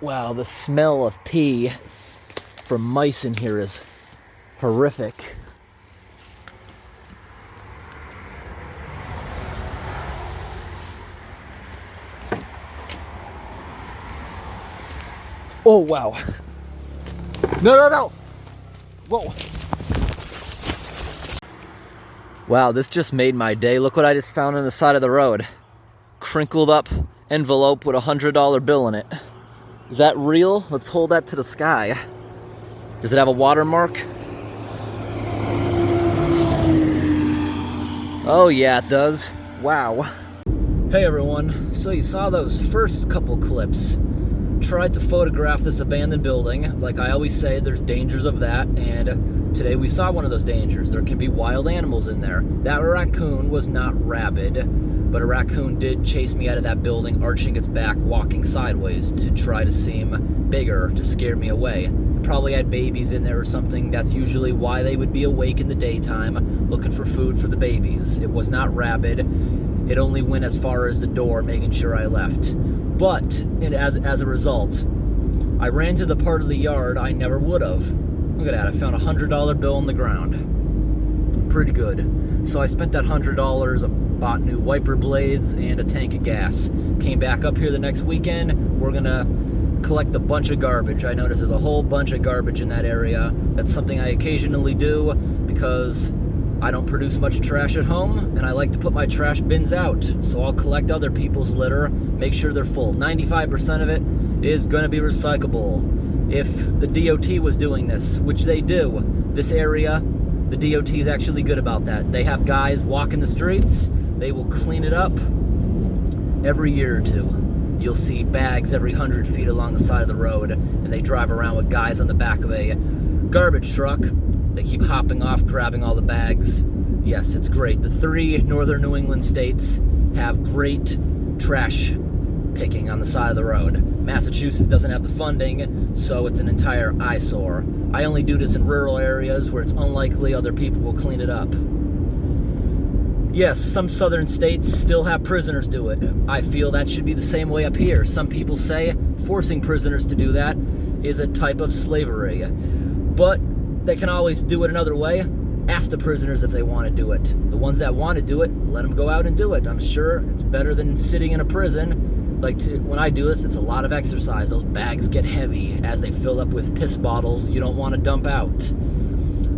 Wow, the smell of pee from mice in here is horrific. Oh, wow. No. Whoa. Wow, this just made my day. Look what I just found on the side of the road. Crinkled up envelope with a $100 bill in it. Is that real? Let's hold that to the sky. Does it have a watermark? Oh yeah, it does. Wow. Hey everyone, so you saw those first couple clips. Tried to photograph this abandoned building. Like I always say, there's dangers of that, and today we saw one of those dangers. There can be wild animals in there. That raccoon was not rabid, but a raccoon did chase me out of that building, arching its back, walking sideways to try to seem bigger, to scare me away. It probably had babies in there or something. That's usually why they would be awake in the daytime, looking for food for the babies. It was not rabid. It only went as far as the door, making sure I left. But as a result, I ran to the part of the yard I never would have. Look at that, I found a $100 bill on the ground. Pretty good. So I spent that $100, bought new wiper blades and a tank of gas. Came back up here the next weekend. We're gonna collect a bunch of garbage. I noticed there's a whole bunch of garbage in that area. That's something I occasionally do because I don't produce much trash at home, and I like to put my trash bins out. So I'll collect other people's litter, make sure they're full. 95% of it is going to be recyclable. If the DOT was doing this, which they do, this area, the DOT is actually good about that. They have guys walking the streets. They will clean it up every year or two. You'll see bags every 100 feet along the side of the road, and they drive around with guys on the back of a garbage truck. They keep hopping off, grabbing all the bags. Yes, it's great. The 3 northern New England states have great trash picking on the side of the road. Massachusetts doesn't have the funding, so it's an entire eyesore. I only do this in rural areas where it's unlikely other people will clean it up. Yes, some southern states still have prisoners do it. I feel that should be the same way up here. Some people say forcing prisoners to do that is a type of slavery. But they can always do it another way. Ask the prisoners if they want to do it. The ones that want to do it, let them go out and do it. I'm sure it's better than sitting in a prison. When I do this, it's a lot of exercise. Those bags get heavy as they fill up with piss bottles you don't want to dump out.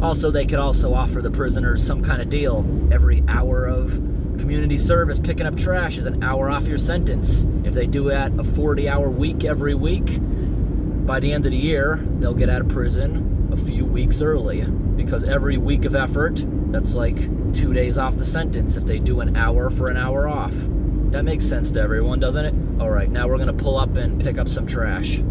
Also, they could also offer the prisoners some kind of deal. Every hour of community service picking up trash is an hour off your sentence. If they do it a 40-hour week every week, by the end of the year, they'll get out of prison a few weeks early, because every week of effort, that's like 2 days off the sentence if they do an hour for an hour off. That makes sense to everyone, doesn't it? All right, now we're gonna pull up and pick up some trash.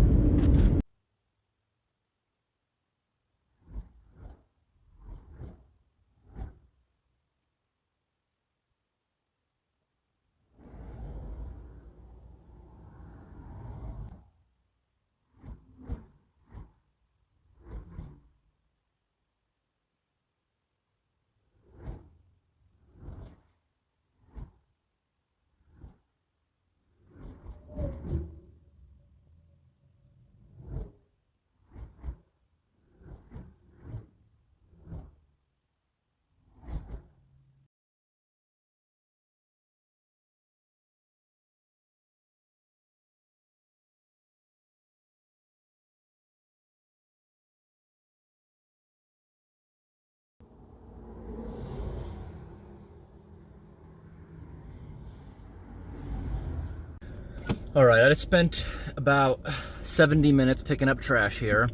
All right, I just spent about 70 minutes picking up trash here.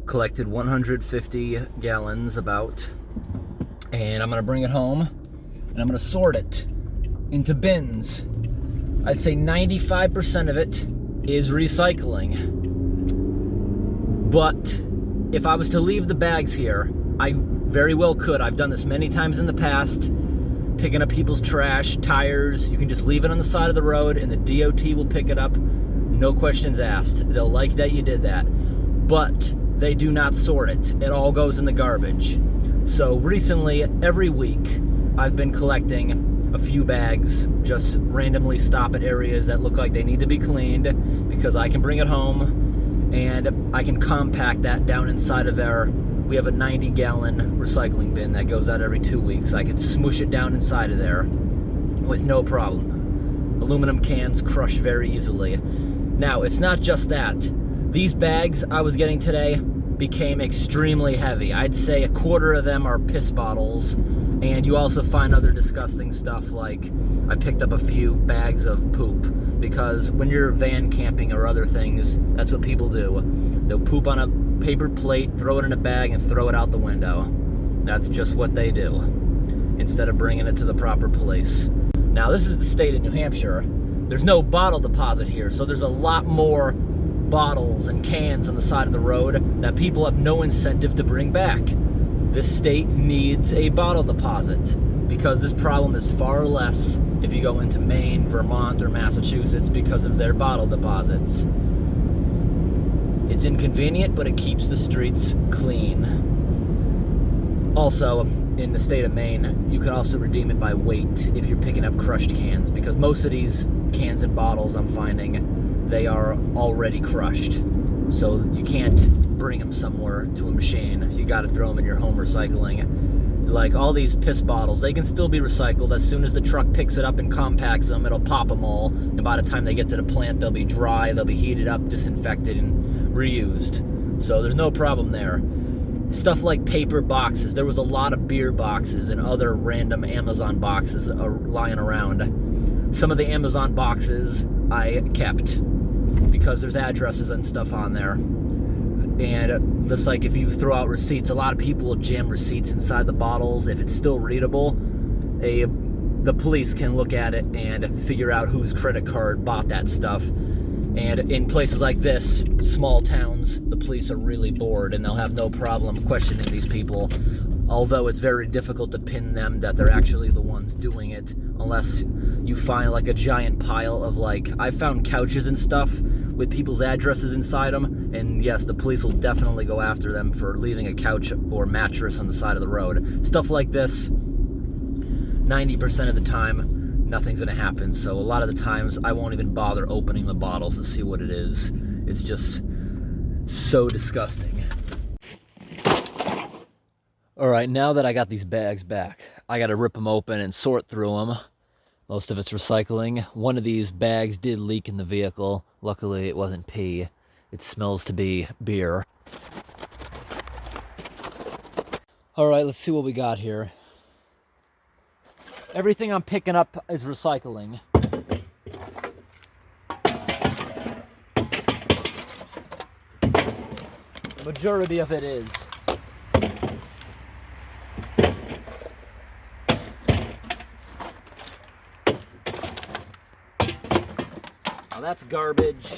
Collected 150 gallons about, and I'm gonna bring it home and I'm gonna sort it into bins. I'd say 95% of it is recycling. But if I was to leave the bags here, I very well could. I've done this many times in the past. Picking up people's trash, tires, you can just leave it on the side of the road and the DOT will pick it up, no questions asked. They'll like that you did that. But they do not sort it. It all goes in the garbage. So recently, every week, I've been collecting a few bags, just randomly stop at areas that look like they need to be cleaned, because I can bring it home and I can compact that down inside of there. We have a 90-gallon recycling bin that goes out every 2 weeks. I can smoosh it down inside of there with no problem. Aluminum cans crush very easily. Now, it's not just that. These bags I was getting today became extremely heavy. I'd say a quarter of them are piss bottles, and you also find other disgusting stuff, like I picked up a few bags of poop, because when you're van camping or other things, that's what people do. They'll poop on a paper plate, throw it in a bag, and throw it out the window. That's just what they do, instead of bringing it to the proper place. Now, this is the state of New Hampshire. There's no bottle deposit here, so there's a lot more bottles and cans on the side of the road that people have no incentive to bring back. This state needs a bottle deposit, because this problem is far less if you go into Maine, Vermont, or Massachusetts because of their bottle deposits. It's inconvenient, but it keeps the streets clean. Also, in the state of Maine, you can also redeem it by weight if you're picking up crushed cans, because most of these cans and bottles, I'm finding, they are already crushed. So you can't bring them somewhere to a machine. You got to throw them in your home recycling. Like all these piss bottles, they can still be recycled. As soon as the truck picks it up and compacts them, it'll pop them all. And by the time they get to the plant, they'll be dry, they'll be heated up, disinfected, and reused. So there's no problem there. Stuff like paper boxes. There was a lot of beer boxes and other random Amazon boxes lying around. Some of the Amazon boxes I kept, because there's addresses and stuff on there. And just like if you throw out receipts, a lot of people will jam receipts inside the bottles. If it's still readable, the police can look at it and figure out whose credit card bought that stuff. And in places like this, small towns, the police are really bored and they'll have no problem questioning these people. Although it's very difficult to pin them that they're actually the ones doing it, unless you find like a giant pile of, like, I found couches and stuff with people's addresses inside them, and yes, the police will definitely go after them for leaving a couch or mattress on the side of the road. Stuff like this, 90% of the time, nothing's gonna happen. So a lot of the times I won't even bother opening the bottles to see what it is. It's just so disgusting. All right, now that I got these bags back, I gotta rip them open and sort through them. Most of it's recycling. One of these bags did leak in the vehicle. Luckily, it wasn't pee. It smells to be beer. All right, let's see what we got here. Everything I'm picking up is recycling. The majority of it is. Now that's garbage.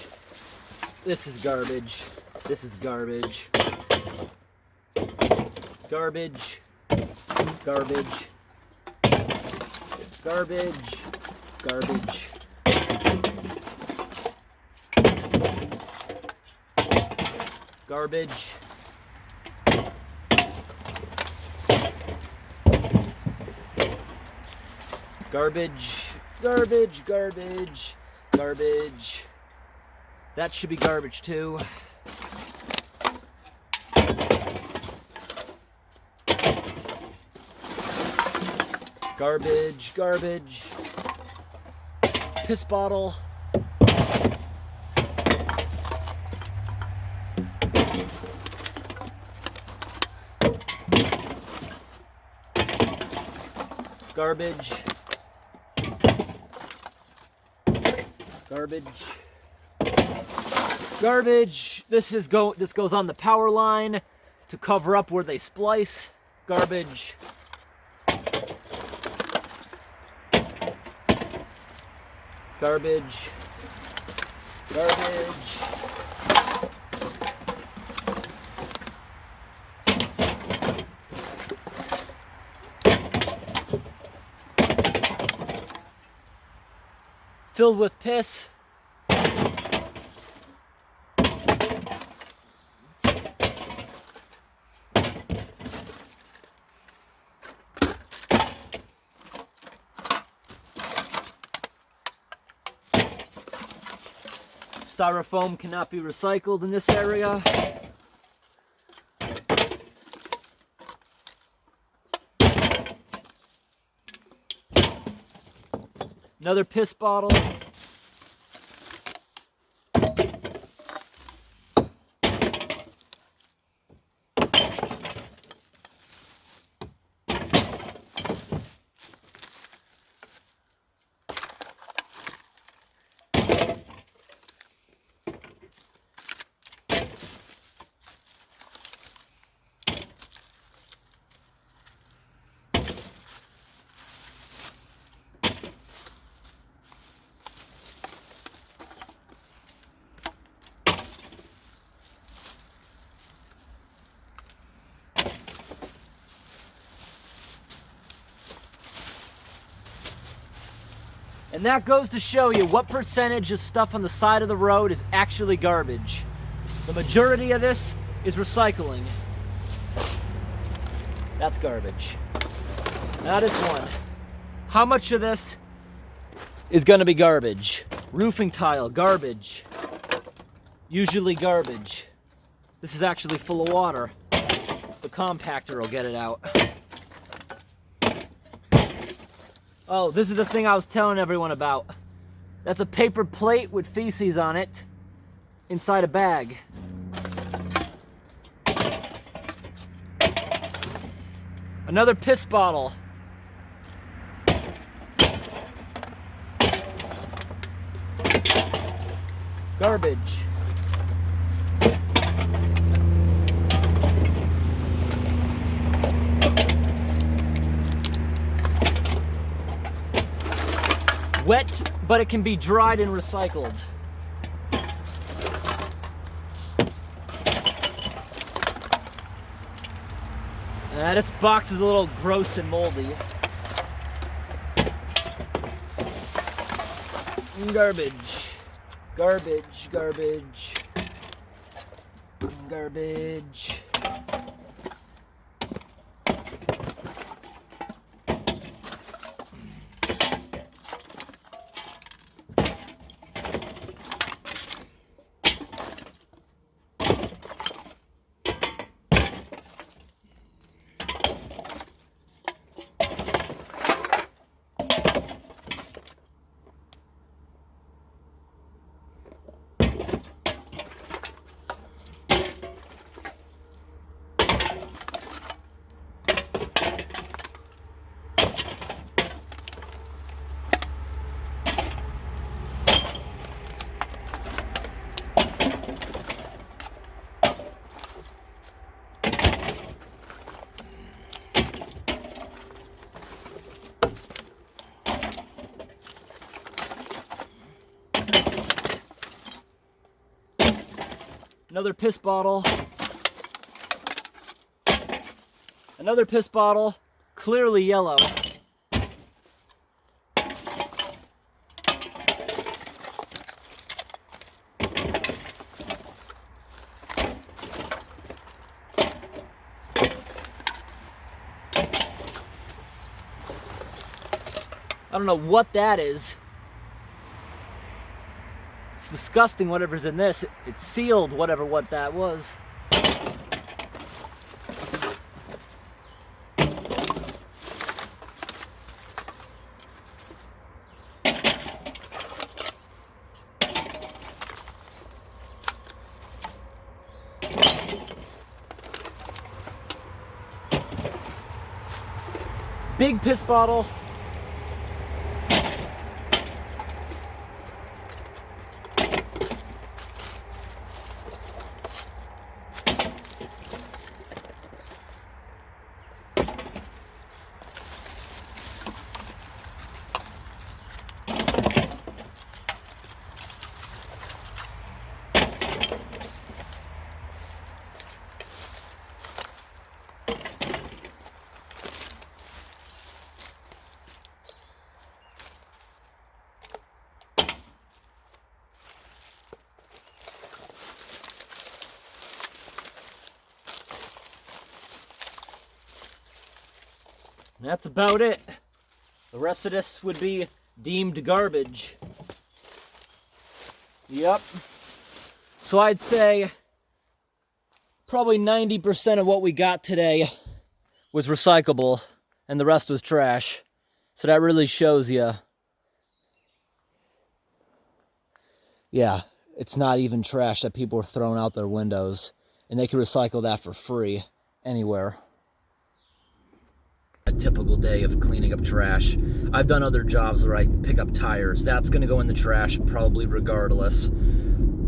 This is garbage. This is garbage. Garbage. Garbage. Garbage. Garbage. Garbage. Garbage. Garbage. Garbage. Garbage. That should be garbage too. Garbage, garbage. Piss bottle. Garbage. Garbage. Garbage. This goes on the power line to cover up where they splice. Garbage. Garbage. Garbage. Filled with piss. Styrofoam cannot be recycled in this area. Another piss bottle. And that goes to show you what percentage of stuff on the side of the road is actually garbage. The majority of this is recycling. That's garbage. That is one. How much of this is gonna be garbage? Roofing tile, garbage. Usually garbage. This is actually full of water. The compactor will get it out. Oh, this is the thing I was telling everyone about. That's a paper plate with feces on it inside a bag. Another piss bottle. Garbage. Wet, but it can be dried and recycled. This box is a little gross and moldy. Garbage. Garbage, garbage. Garbage. Another piss bottle. Another piss bottle, clearly yellow. I don't know what that is. It's disgusting, whatever's in this. It's sealed, whatever what that was. Big piss bottle. And that's about it. The rest of this would be deemed garbage. Yep. So I'd say probably 90% of what we got today was recyclable and the rest was trash. So that really shows you, yeah, it's not even trash that people are throwing out their windows, and they can recycle that for free anywhere. A typical day of cleaning up trash. I've done other jobs where I pick up tires. That's going to go in the trash probably regardless.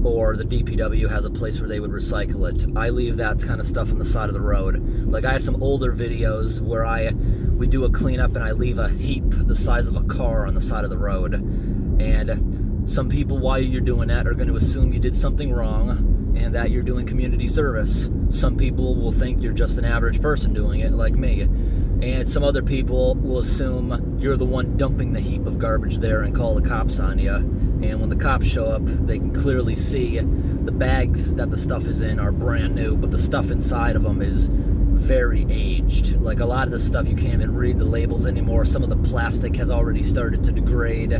Or the DPW has a place where they would recycle it. I leave that kind of stuff on the side of the road. Like, I have some older videos where we do a cleanup and I leave a heap the size of a car on the side of the road. And some people, while you're doing that, are going to assume you did something wrong and that you're doing community service. Some people will think you're just an average person doing it, like me. And some other people will assume you're the one dumping the heap of garbage there and call the cops on you. And when the cops show up, they can clearly see the bags that the stuff is in are brand new, but the stuff inside of them is very aged. Like, a lot of the stuff you can't even read the labels anymore. Some of the plastic has already started to degrade.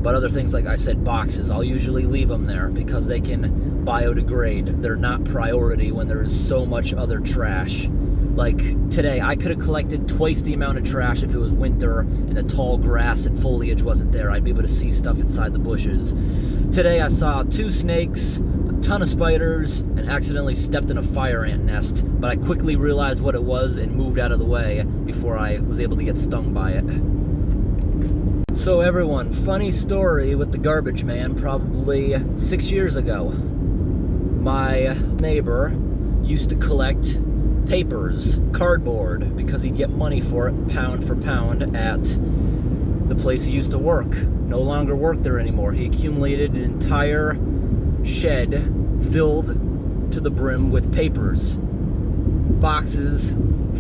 But other things, like I said, boxes, I'll usually leave them there because they can biodegrade. They're not priority when there is so much other trash. Like today, I could have collected twice the amount of trash if it was winter and the tall grass and foliage wasn't there. I'd be able to see stuff inside the bushes. Today I saw 2 snakes, a ton of spiders, and accidentally stepped in a fire ant nest, but I quickly realized what it was and moved out of the way before I was able to get stung by it. So everyone, funny story with the garbage man. Probably 6 years ago, my neighbor used to collect papers, cardboard, because he'd get money for it pound for pound at the place he used to work. No longer worked there anymore. He accumulated an entire shed filled to the brim with papers, boxes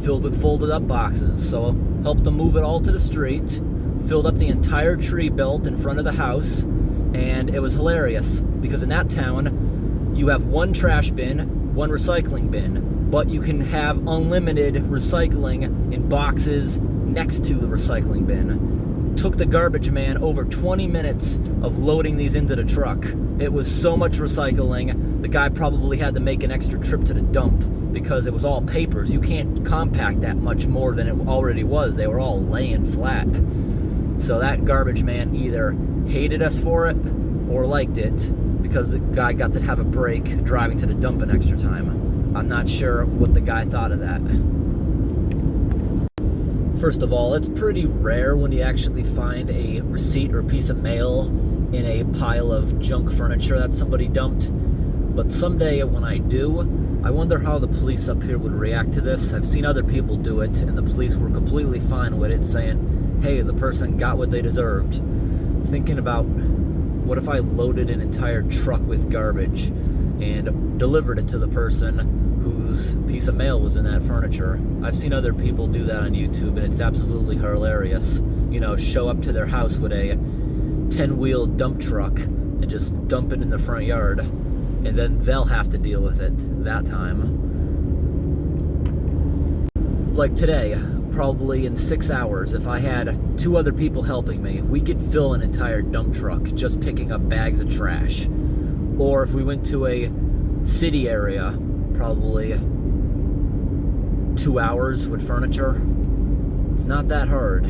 filled with folded up boxes. So helped him move it all to the street, filled up the entire tree belt in front of the house, and it was hilarious because in that town you have 1 trash bin, 1 recycling bin, but you can have unlimited recycling in boxes next to the recycling bin. Took the garbage man over 20 minutes of loading these into the truck. It was so much recycling, the guy probably had to make an extra trip to the dump because it was all papers. You can't compact that much more than it already was. They were all laying flat. So that garbage man either hated us for it or liked it because the guy got to have a break driving to the dump an extra time. I'm not sure what the guy thought of that. First of all, it's pretty rare when you actually find a receipt or piece of mail in a pile of junk furniture that somebody dumped. But someday when I do, I wonder how the police up here would react to this. I've seen other people do it, and the police were completely fine with it, saying, hey, the person got what they deserved. Thinking about, what if I loaded an entire truck with garbage and delivered it to the person whose piece of mail was in that furniture? I've seen other people do that on YouTube, and it's absolutely hilarious. You know, show up to their house with a 10-wheel dump truck and just dump it in the front yard, and then they'll have to deal with it that time. Like today, probably in 6 hours, if I had 2 other people helping me, we could fill an entire dump truck just picking up bags of trash. Or if we went to a city area, probably 2 hours with furniture. It's not that hard.